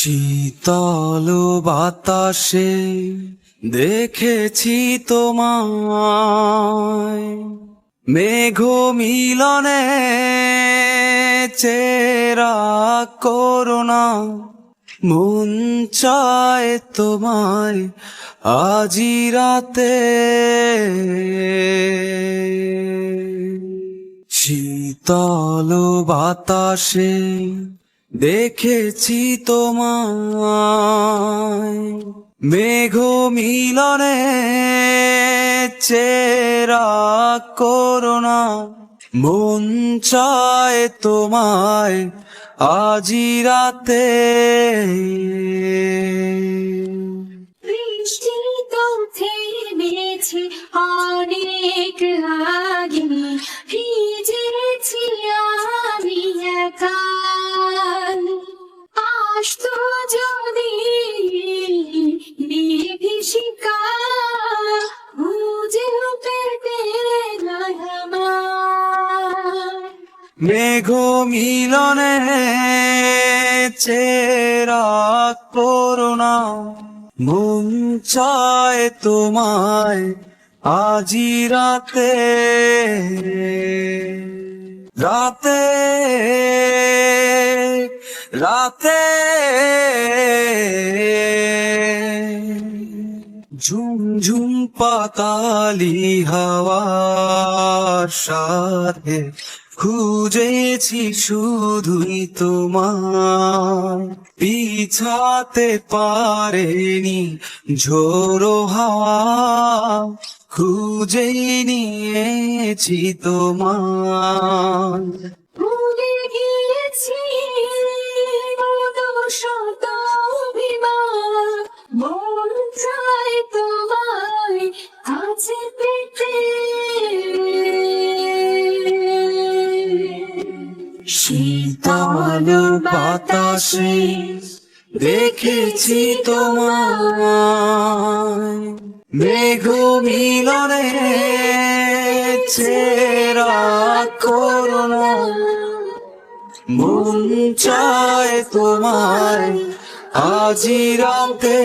শীতল বাতাসে দেখেছি তোমায়, মেঘ মিলনে চেরা করোনা। মন চায় তোমায় আজি রাতে, শীতল বাতাসে দেখেছি তোমায়, মেঘ মিলনে চেরা করোনা। মন চায় তোমায় আজি রাতে। বৃষ্টি তো থেমেছে অনেক আগে, ভিজেছি আমি একা। আসতো যদি বিভীষিকা, বুঝে পেতে নয় আমার। মেঘ মিলনে চেরা করোনা। মন চায় তোমায় আজি রাতে, রাতে রাতে। ঝুমঝুম পাতালি হাওয়ার সাথে খুঁজেছি শুধুই তোমায়, পিছাতে পারেনি ঝোড়ো হাওয়া, খুঁজে নিয়েছি তোমায়। ভুলে গিয়েছি শত অভিমান, মন চায় তোমায় কাছে পেতে। শীতল বাতাসে দেখেছি তোমায়, মেঘ মিলনে চেরা করোনা। মন চায় তোমায় আজি রাতে।